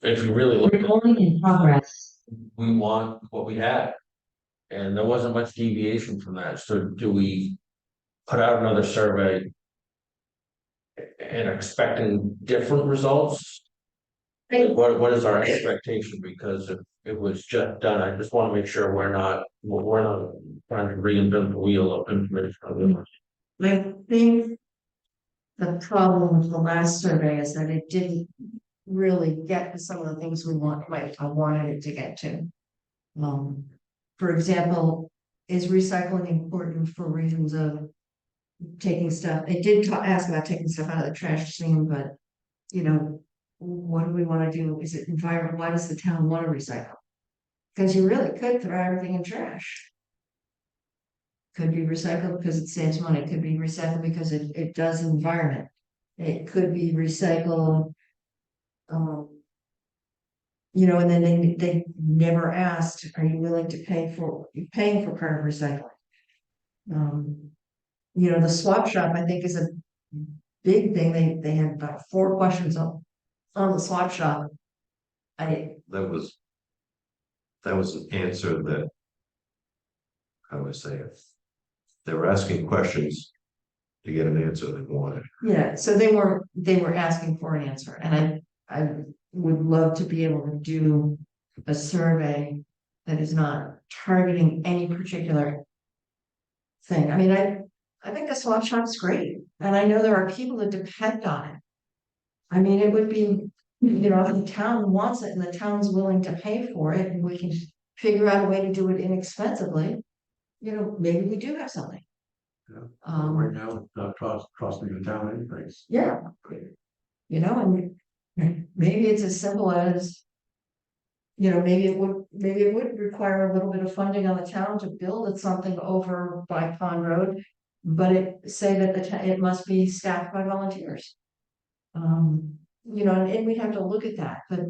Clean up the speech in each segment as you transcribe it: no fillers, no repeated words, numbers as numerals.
if you really look, Recording in progress. we want what we had. And there wasn't much deviation from that, so do we put out another survey? And expecting different results? What is our expectation? Because if it was just done, I just wanna make sure we're not trying to reinvent the wheel of information. I think the problem with the last survey is that it didn't really get to some of the things I wanted it to get to. For example, is recycling important for reasons of taking stuff? It did ask about taking stuff out of the trash scene, but you know, what do we want to do? Is it environment? Why does the town want to recycle? Because you really could throw everything in trash. Could be recycled because it saves money. It could be recycled because it does environment. It could be recycled. And then they never asked, are you willing to paying for part of recycling? The swap shop, I think, is a big thing. They had about 4 questions on the swap shop. That was an answer that, how would I say it? They were asking questions to get an answer they wanted. Yeah, so they were asking for an answer, and I would love to be able to do a survey that is not targeting any particular thing. I mean, I think the swap shop's great, and I know there are people that depend on it. I mean, it would be, if the town wants it and the town's willing to pay for it, and we can figure out a way to do it inexpensively, maybe we do have something. Right now, it's not costing the town anything. Yeah. And maybe it's as simple as, maybe it would require a little bit of funding on the town to build something over by Pond Road, but say that it must be staffed by volunteers. And we have to look at that, but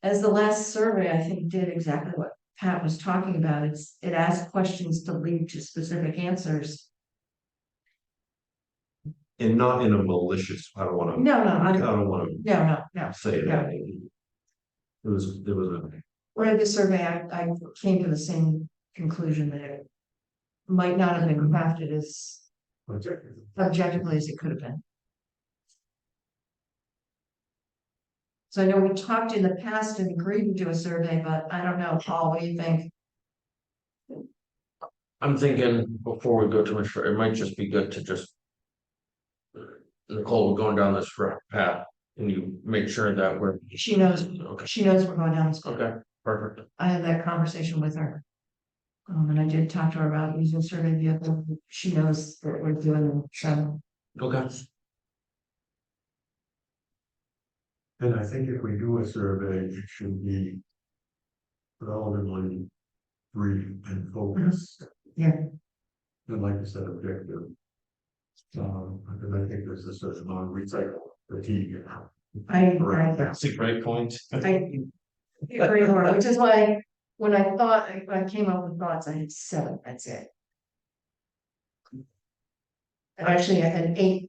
as the last survey, I think, did exactly what Pat was talking about. It asked questions to lead to specific answers. And not in a malicious, I don't wanna. No, I don't wanna no. say that. There was a, Read the survey, I came to the same conclusion that it might not have been crafted as objectively as it could have been. So I know we talked in the past and agreed to do a survey, but I don't know, Paul, what do you think? I'm thinking before we go too much further, it might just be good to just. Nicole, we're going down this path, and you make sure that She knows, okay, she knows we're going down this path. okay, perfect. I had that conversation with her. And I did talk to her about using survey vehicle. She knows that we're doing so. Okay. And I think if we do a survey, it should be relatively brief and focused. Yeah. And like you said, objective. Because I think there's this non-recycle fatigue. That's a great point. I agree, Laura, which is why when I came up with thoughts, I had 7, that's it. And actually, an 8th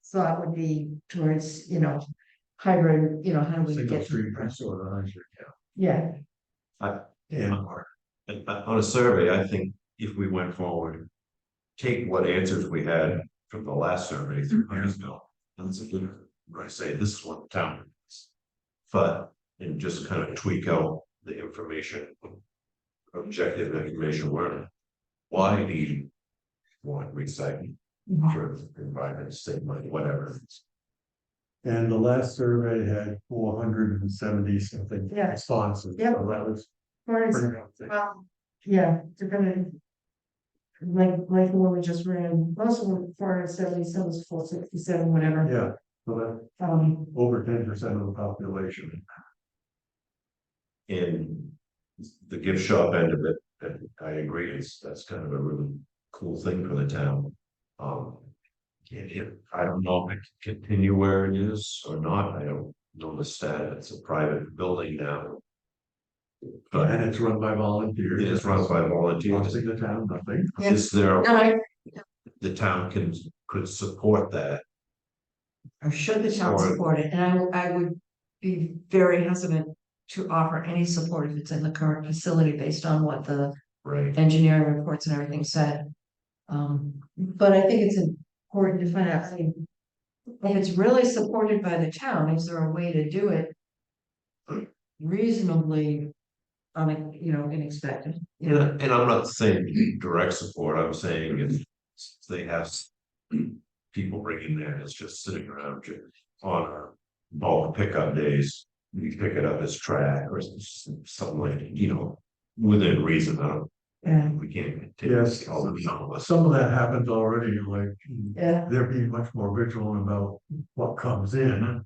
thought would be towards, hybrid, how do we Single get stream sort of answer. Yeah, And on a survey, I think if we went forward, take what answers we had from the last survey 3 years ago. And it's a good, I say, this is what the town is. But, and just kind of tweak out the information, objective information, why do you want recycling for environment, save money, whatever. And the last survey had 470 something Yeah. responses. Yep. So that was Or is- pretty healthy. yeah, depending. Like the one we just ran, most of them 470, some was 467, whatever. Yeah, so that over 10% of the population. In the gift shop end of it, and I agree, that's kind of a really cool thing for the town. I don't know if it can continue where it is or not, I don't know the stat, it's a private building now. But And it's run by volunteers. it is run by volunteers, Costing the town nothing. is there, No, the town could support that. or should the town Or- support it? And I would be very hesitant to offer any support if it's in the current facility based on what the Right. engineering reports and everything said. But I think it's important to find out, I mean, if it's really supported by the town, is there a way to do it reasonably, unexpected? And I'm not saying direct support, I'm saying if they have people bringing there, it's just sitting around on our bulk pickup days, we pick it up as trash or something like, within reason, Yeah, we can't. take Yes. all of some of us. Some of that happens already, like, yeah, they're being much more vigilant about what comes in.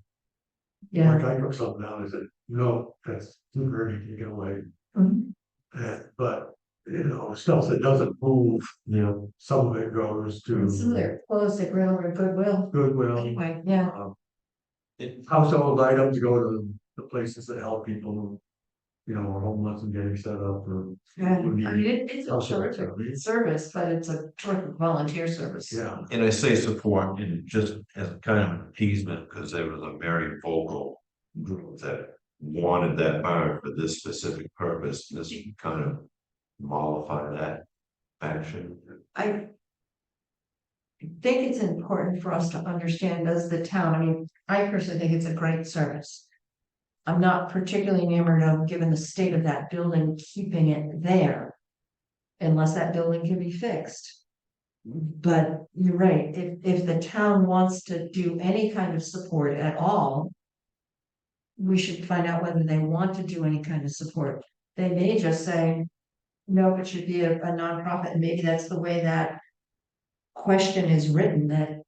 yeah. Like I took something out, I said, no, that's too dirty, take it away. Mhm. But, stuff that doesn't move, some of it goes So to they're closed at Railroad Goodwill. Goodwill. Anyway, yeah, Household items go to the places that help people, are homeless and getting set up or. yeah. I who need- mean, it's a Also, terrific service, but it's a terrific volunteer service. Yeah, And I say support in just as kind of an appeasement, because there was a very vocal group that wanted that barn for this specific purpose, this would kind of mollify that action. I think it's important for us to understand, does the town, I mean, I personally think it's a great service. I'm not particularly enamored of, given the state of that building, keeping it there. Unless that building can be fixed. But you're right, if the town wants to do any kind of support at all. We should find out whether they want to do any kind of support. They may just say, no, it should be a nonprofit, and maybe that's the way that question is written, that,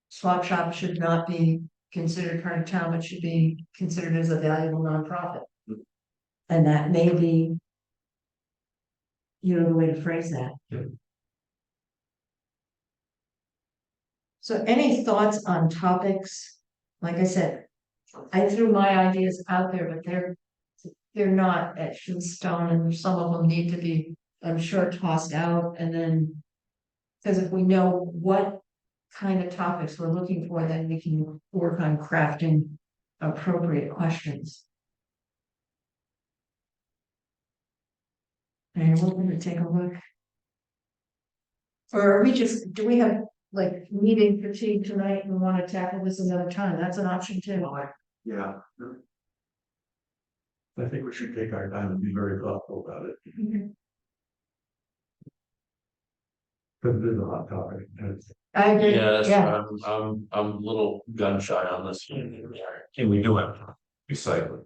swap shop should not be considered part of town, but should be considered as a valuable nonprofit. And that may be, the way to phrase that. Yeah. So any thoughts on topics? Like I said, I threw my ideas out there, but they're not etched in stone, and some of them need to be, I'm sure, tossed out, and then. Because if we know what kind of topics we're looking for, then we can work on crafting appropriate questions. And we're gonna take a look. Or are we just, do we have like meeting fatigue tonight and want to tackle this another time? That's an option too. yeah. I think we should take our time and be very thoughtful about it, because it is a hot topic. and I agree, Yes, yeah, I'm a little gun shy on this one. And we do have recycling.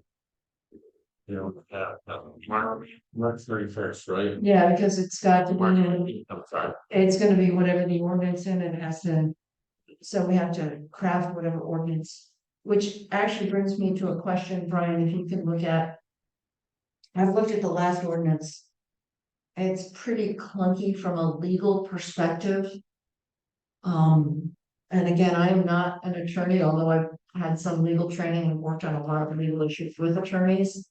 March 31st, right? yeah, because it's got to March be, 19th, I'm sorry. it's gonna be whatever the ordinance in, and it has to. So we have to craft whatever ordinance, which actually brings me to a question, Brian, if you could look at. I've looked at the last ordinance. It's pretty clunky from a legal perspective. And again, I am not an attorney, although I've had some legal training and worked on a lot of legal issues with attorneys.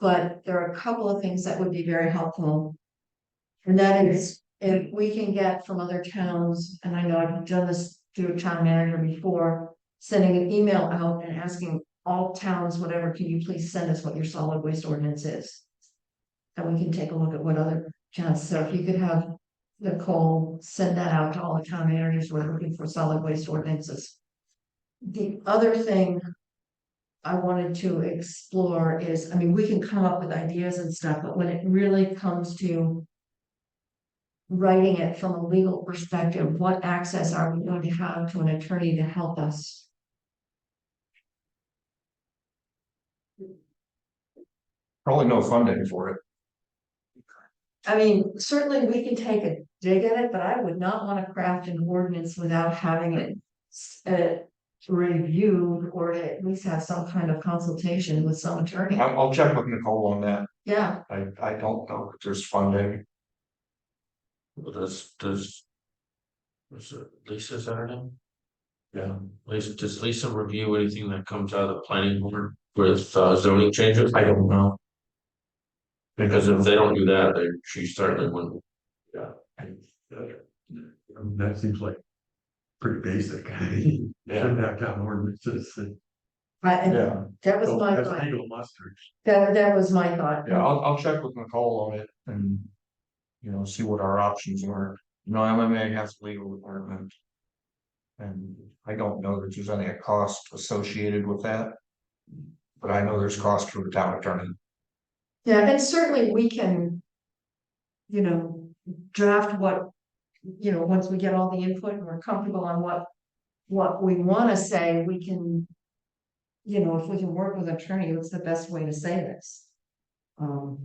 But there are a couple of things that would be very helpful. And that is, if we can get from other towns, and I know I've done this through a town manager before, sending an email out and asking all towns, whatever, can you please send us what your solid waste ordinance is? And we can take a look at what other towns, so if you could have Nicole send that out to all the town managers who are looking for solid waste ordinances. The other thing I wanted to explore is, I mean, we can come up with ideas and stuff, but when it really comes to writing it from a legal perspective, what access are we going to have to an attorney to help us? Probably no funding for it. I mean, certainly we can take a dig at it, but I would not want to craft an ordinance without having it reviewed, or to at least have some kind of consultation with some attorney. I'll check with Nicole on that. Yeah, I don't know if there's funding. Was it Lisa's her name? Yeah, Lisa, does Lisa review anything that comes out of the planning board with zoning changes? I don't know. Because if they don't do that, then she certainly wouldn't. That seems like pretty basic. Yeah. Shouldn't have town ordinances. Yeah. That was my That's thought, legal mustard. that was my thought. Yeah, I'll check with Nicole on it and, you know, see what our options are. You know, MMA has a legal department. And I don't know that there's any cost associated with that. But I know there's cost for the town attorney. Yeah, and certainly we can. You know, draft what, you know, once we get all the input and we're comfortable on what we wanna say, we can. You know, if we can work with an attorney, what's the best way to say this? I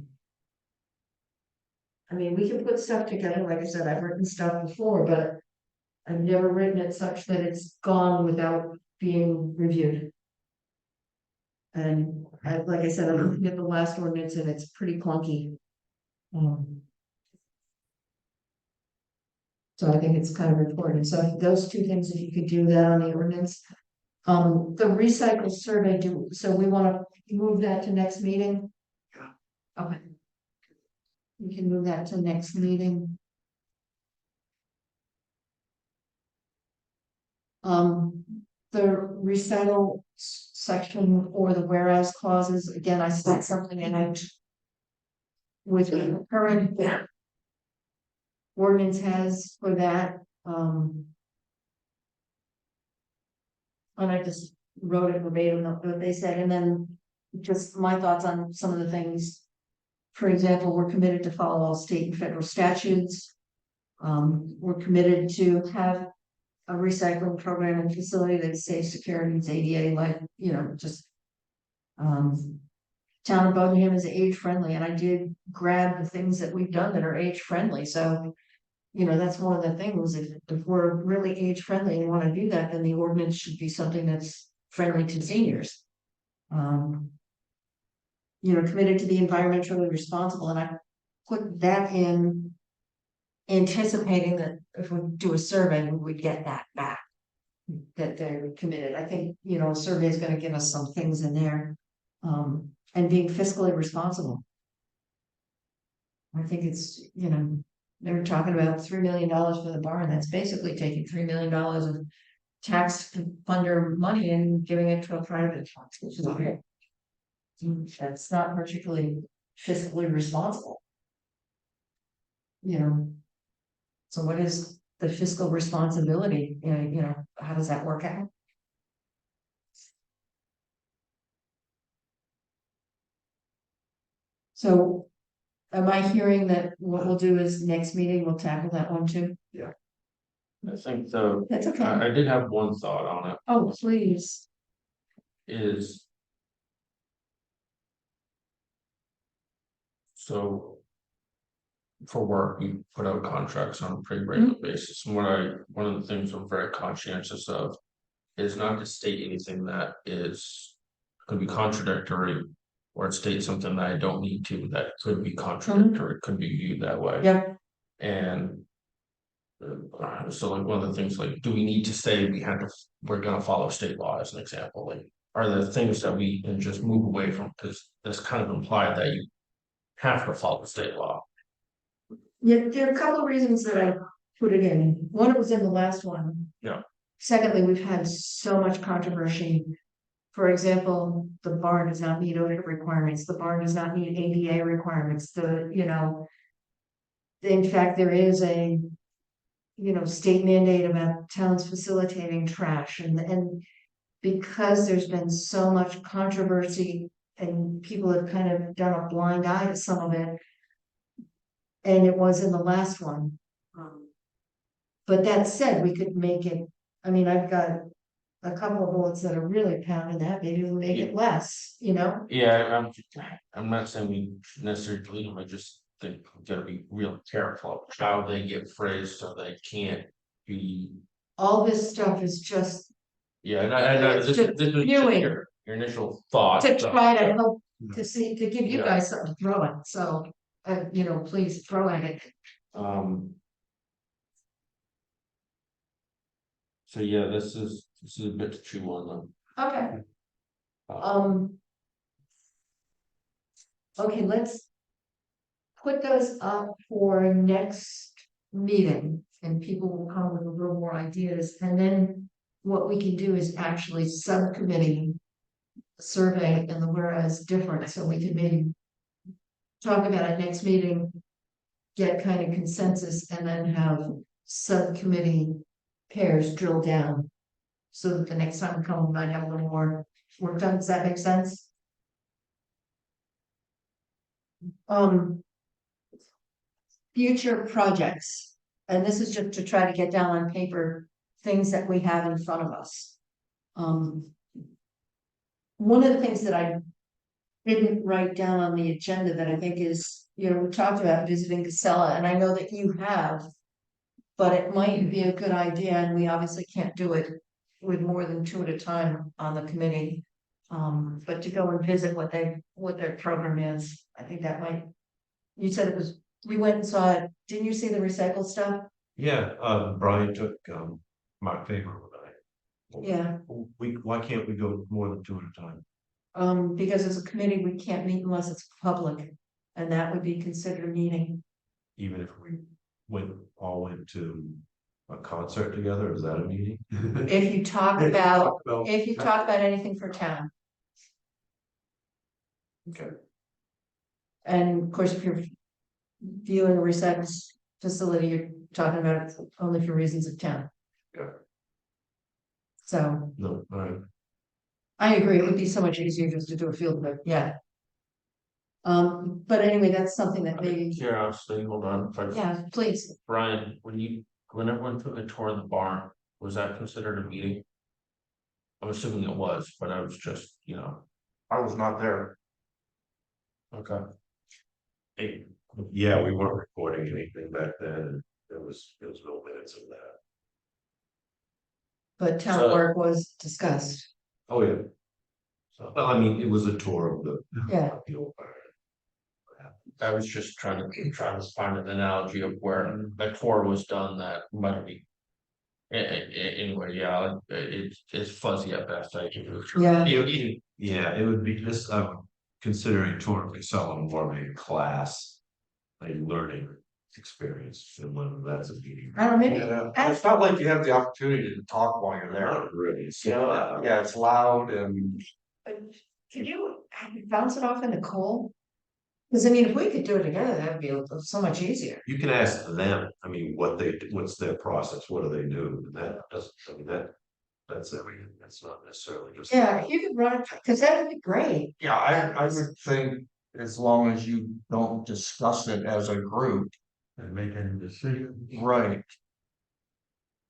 mean, we can put stuff together, like I said, I've written stuff before, but. I've never written it such that it's gone without being reviewed. And like I said, I'm looking at the last ordinance and it's pretty clunky. So I think it's kind of important, so those two things, if you could do that on the ordinance. The recycle survey, so we wanna move that to next meeting? Yeah. Okay. We can move that to next meeting. The recital section or the whereas clauses, again, I said something in it. With the current ordinance has for that, and I just wrote it verbatim, what they said, and then just my thoughts on some of the things. For example, we're committed to follow all state and federal statutes. We're committed to have a recycling program and facility that's safe, secure, and it's ADA, like, you know, just. Town of Buckingham is age friendly, and I did grab the things that we've done that are age friendly, so. You know, that's one of the things, if we're really age friendly and wanna do that, then the ordinance should be something that's friendly to seniors. You know, committed to be environmentally responsible, and I put that in. Anticipating that if we do a survey, we would get that back. That they're committed, I think, you know, a survey is gonna give us some things in there. And being fiscally responsible. I think it's, you know, they were talking about $3 million for the barn, that's basically taking $3 million of. Tax funder money and giving it to a private tax, which is okay. That's not particularly fiscally responsible. You know. So what is the fiscal responsibility, you know, how does that work out? So, am I hearing that what we'll do is next meeting, we'll tackle that one too? I think so. That's okay. I did have one thought on it, Oh, please. is. So. For work, we put out contracts on a pretty regular basis, and one of the things I'm very conscientious of. Is not to state anything that is, could be contradictory. Or state something that I don't need to, that could be contradictory, could be viewed that way. Yeah. And. So like one of the things, like, do we need to say we're gonna follow state law as an example, like, are there things that we can just move away from, because this kind of implied that you. Have to follow state law. Yeah, there are a couple of reasons that I put it in. One, it was in the last one. Yeah. Secondly, we've had so much controversy. For example, the barn does not meet OSHA requirements, the barn does not meet ADA requirements, you know. In fact, there is a. You know, state mandate about towns facilitating trash and. Because there's been so much controversy and people have kind of done a blind eye to some of it. And it was in the last one. But that said, we could make it, I mean, I've got. A couple of bullets that are really pounding that, maybe we'll make it less, you know? Yeah, I'm not saying we should necessarily delete them, I just think we gotta be real careful of how they get phrased, so they can't be. All this stuff is just Yeah, and I know, It's this just is just viewing. your initial thought. to so- try to help, to see, to give you Yeah. guys something to throw at, so, you know, please throw at it. So yeah, this is a bit to chew on them. Okay. Okay, let's. Put those up for next meeting, and people will come with a little more ideas, and then what we can do is actually subcommittee survey and the whereas different, so we can maybe talk about it next meeting, get kind of consensus, and then have subcommittee pairs drill down. So that the next time we come, we might have a little more work done. Does that make sense? Future projects, and this is just to try to get down on paper things that we have in front of us. One of the things that I didn't write down on the agenda that I think is, we talked about visiting Casella, and I know that you have. But it might be a good idea, and we obviously can't do it with more than 2 at a time on the committee. But to go and visit what their program is, I think that might. You said it was, we went and saw it, didn't you see the recycled stuff? Yeah, Brian took, Mark Faber and I. Yeah. Why can't we go more than 2 at a time? Because as a committee, we can't meet unless it's public, and that would be considered a meeting. Even if we all went to a concert together, is that a meeting? If you talk about, anything for town. Okay. And of course, if you're viewing a recycle facility, you're talking about it only for reasons of town. Yeah. So No, all right. I agree, it would be so much easier just to do a field trip, yeah. But anyway, that's something that maybe, Curiosity, hold on, yeah, please. Brian, when everyone took a tour of the barn, was that considered a meeting? I'm assuming it was, but I was just, I was not there. okay. Hey, yeah, we weren't recording anything back then. There was no minutes of that. But town So- work was discussed, Oh, yeah. So, well, I mean, it was a tour of the. yeah. of the old barn. I was just trying to find an analogy of where a tour was done that might be. Anyway, yeah, it's fuzzy at best, I can. Yeah. Yeah, it would be just, considering tour of Casella more of a class, a learning experience, and whether that's a meeting. I don't know, maybe, Yeah, it's not like you have the opportunity to talk while you're there. Not really. Yeah, it's loud and. could you bounce it off into Cole? Because I mean, if we could do it together, that'd be so much easier. You can ask them, I mean, what's their process, what do they do, and that doesn't, I mean, that's everything, that's not necessarily just. Yeah, if you could run it, because that would be great. Yeah, I would think as long as you don't discuss it as a group. And make any decisions. Right.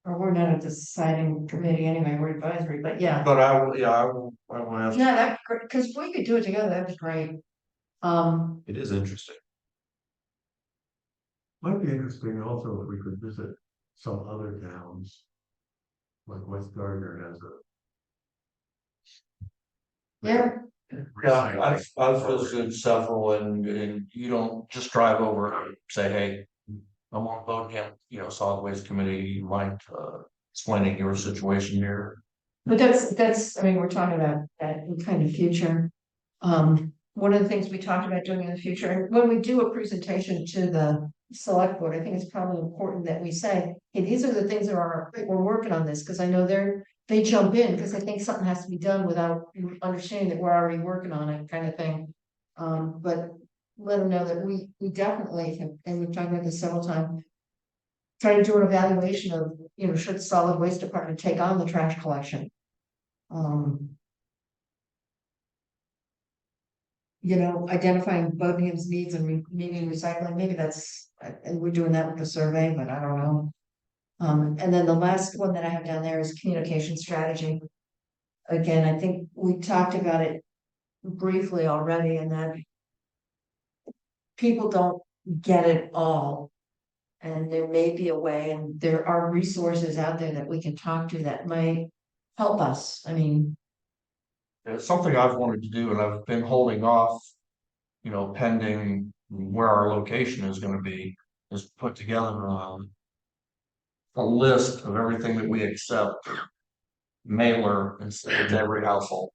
Or we're not a deciding committee anyway, we're advisory, but yeah. But I will ask. Yeah, that, because if we could do it together, that'd be great. It is interesting. Might be interesting also if we could visit some other towns. Like West Gardner has a. yeah, Yeah, I've visited several and you don't just drive over and say, hey, I'm on Bodenham, solid waste committee, you mind explaining your situation here? but that's, I mean, we're talking about that in kind of future. One of the things we talked about doing in the future, and when we do a presentation to the select board, I think it's probably important that we say, hey, these are the things that we're working on this, because I know they jump in, because I think something has to be done without understanding that we're already working on it, kind of thing. But let them know that we definitely have, and we've talked about this several times, try to do an evaluation of, should the solid waste department take on the trash collection? Identifying Bodenham's needs and meeting recycling, maybe that's, and we're doing that with the survey, but I don't know. And then the last one that I have down there is communication strategy. Again, I think we talked about it briefly already, and that people don't get it all. And there may be a way, and there are resources out there that we can talk to that might help us. I mean, It's something I've wanted to do and I've been holding off, pending where our location is gonna be, is put together a list of everything that we accept, mailer and send it to every household.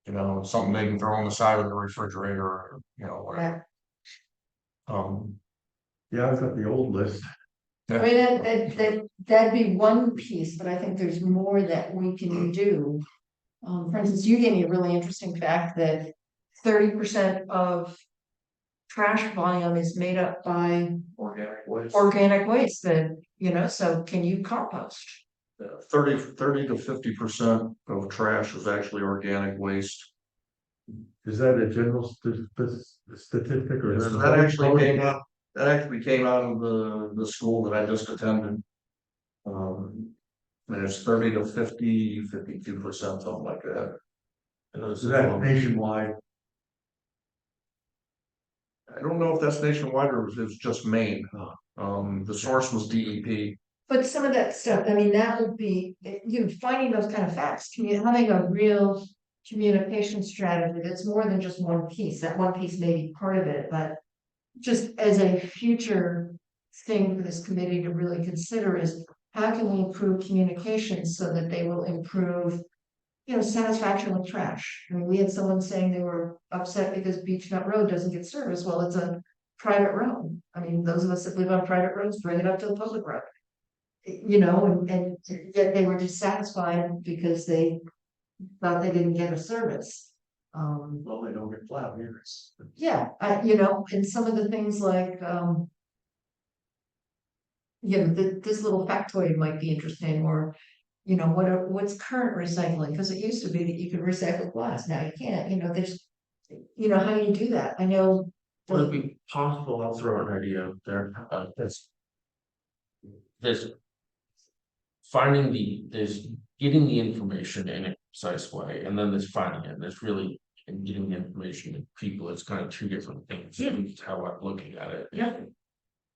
Something they can throw on the side of the refrigerator, or, whatever. yeah, Yeah, I've got the old list. I mean, that'd be one piece, but I think there's more that we can do. For instance, you gave me a really interesting fact that 30% of trash volume is made up by Organic waste. organic waste that, so can you compost? 30 to 50% of trash is actually organic waste. Is that a general statistic or? is That actually came out, of the school that I just attended. And it's 30 to 52%, something like that. I know this Is is that long. nationwide? I don't know if that's nationwide or if it's just Maine. The source was E DEP. But some of that stuff, I mean, that would be, finding those kind of facts, having a real communication strategy that's more than just one piece. That one piece may be part of it, but just as a future thing for this committee to really consider is how can we improve communication so that they will improve, satisfaction with trash. I mean, we had someone saying they were upset because Beech Nut Road doesn't get service. Well, it's a private road. I mean, those of us that live on private roads bring it up to the public road. And yet they were dissatisfied because they thought they didn't get a service. Well, they don't get plowed either. Yeah, and some of the things like, this little factoid might be interesting, or, what's current recycling? Because it used to be that you could recycle glass, now you can't, there's, how do you do that? I know. Would it be possible, I'll throw an idea out there, there's there's getting the information in a precise way, and then there's finding it, and there's really and getting the information to people, it's kind of two different things. It's how I'm looking at it. Yeah.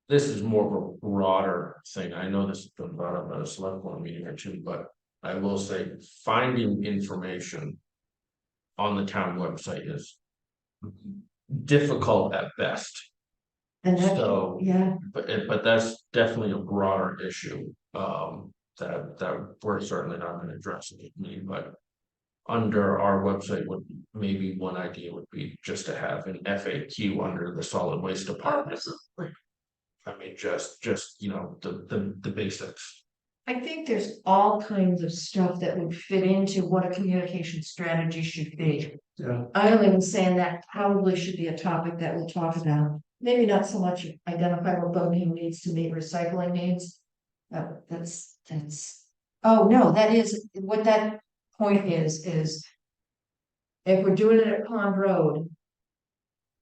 This is more of a broader thing. I know this has been brought up at a select board meeting or two, but I will say finding information on the town website is difficult at best. And that, So, yeah, but that's definitely a broader issue, that we're certainly not gonna address it, but. Under our website would, maybe one idea would be just to have an FAQ under the solid waste department. I mean, just, the basics. I think there's all kinds of stuff that would fit into what a communication strategy should be. Yeah. I only was saying that probably should be a topic that we'll talk about, maybe not so much identify what voting needs to meet recycling needs. That's, oh, no, that is, what that point is if we're doing it at Pond Road,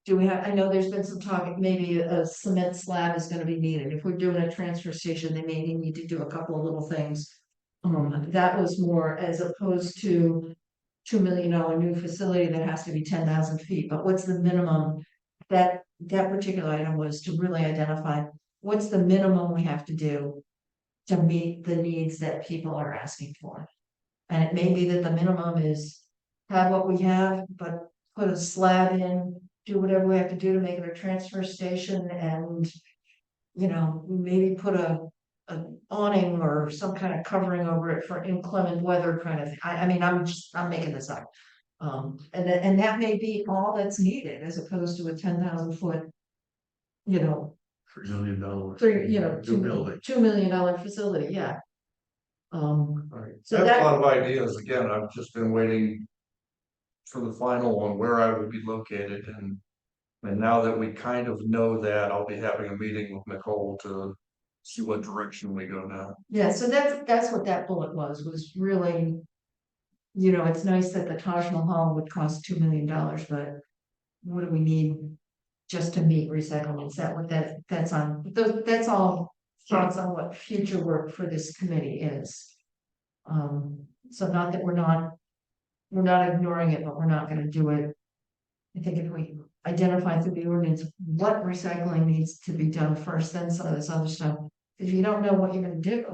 do we have, I know there's been some talk, maybe a cement slab is gonna be needed. If we're doing a transfer station, they may need to do a couple of little things. That was more as opposed to $2 million new facility that has to be 10,000 feet, but what's the minimum? That particular item was to really identify what's the minimum we have to do to meet the needs that people are asking for. And it may be that the minimum is have what we have, but put a slab in, do whatever we have to do to make it a transfer station and, maybe put a awning or some kind of covering over it for inclement weather kind of thing. I mean, I'm making this up. And that may be all that's needed as opposed to a 10,000 foot, $3 million. $2 million facility, yeah. Right. So I have that- a lot of ideas. Again, I've just been waiting for the final on where I would be located, and now that we kind of know that, I'll be having a meeting with Nicole to see what direction we go now. Yeah, so that's what that bullet was really, it's nice that the Taj Mahal would cost $2 million, but what do we need just to meet recycling? Is that what that's on? That's all thoughts on what future work for this committee is. So not that we're not ignoring it, but we're not gonna do it. I think if we identify through the ordinance what recycling needs to be done first, then some of this other stuff. If you don't know what you're gonna do,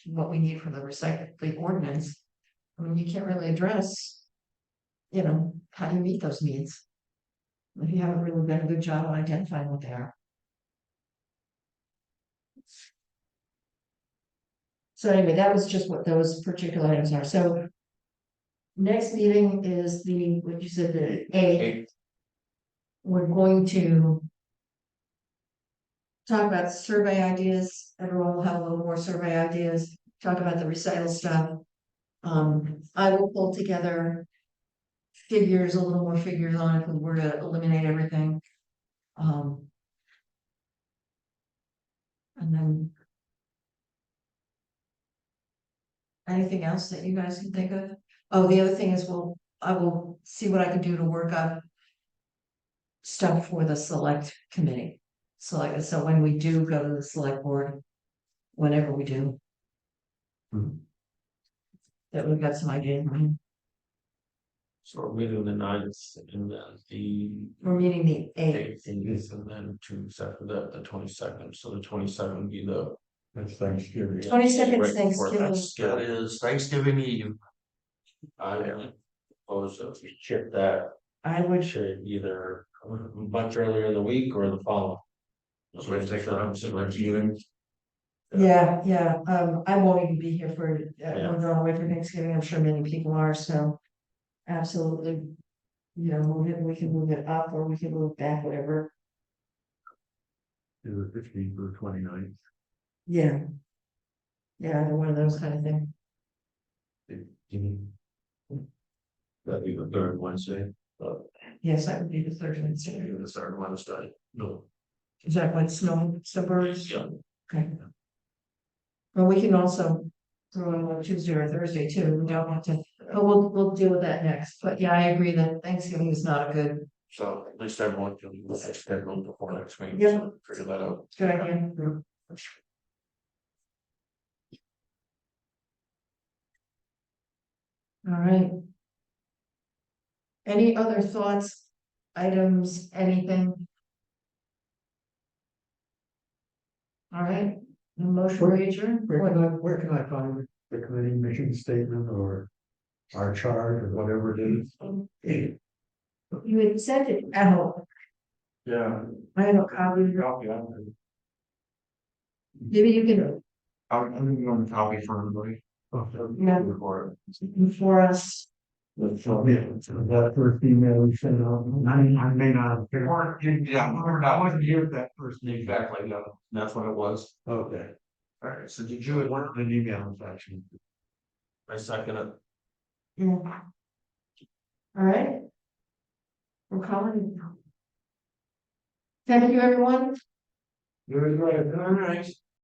what we need for the ordinance, I mean, you can't really address, how do you meet those needs? If you haven't really done a good job on identifying what they are. So anyway, that was just what those particular items are, so. Next meeting is what you said, the 8th. We're going to talk about survey ideas, everyone will have a little more survey ideas, talk about the recital stuff. I will pull together figures, a little more figures on if we were to eliminate everything. And then. Anything else that you guys can think of? Oh, the other thing is, I will see what I can do to work up. Stuff for the select committee. So when we do go to the select board. Whenever we do. That we've got some ideas. So we're meeting the 9th and then the We're meeting the 8th. 18th and then to set for the 22nd, so the 22nd would be the. That's Thanksgiving. 22nd right is before Thanksgiving. That is Thanksgiving Eve. I suppose if we shift that, I would, should either much earlier in the week or the following. So we take around some meetings. yeah, I won't even be here for, Yeah. we're going away for Thanksgiving, I'm sure many people are, so. Absolutely. You know, we can move it up or we can move back, whatever. Either 15th or 29th. Yeah. Yeah, either one of those kind of things. That'd be the third Wednesday. Yes, that would be the third Wednesday. Maybe the third Wednesday. No. Is that when snowbirds? Yeah. Okay. Well, we can also throw in a Tuesday or Thursday too, we don't want to, but we'll deal with that next, but yeah, I agree that Thanksgiving is not a good, So at least everyone can schedule before next week. Yeah. So figure that out. good idea. All right. Any other thoughts, items, anything? All right, the motion to adjourn. Where can I find the committee mission statement or our chart or whatever it is? You had sent it out, Yeah. I have a copy, Copy, maybe you can, I'm going to copy for everybody. Yeah. Before. for us, That first email we sent out, I may not. Yeah, I wasn't here at that first meeting. Exactly, yeah, that's what it was. Okay. Alright, so did You you, had one an email section. I second it. yeah. All right. We're calling. Thank you, everyone. All right.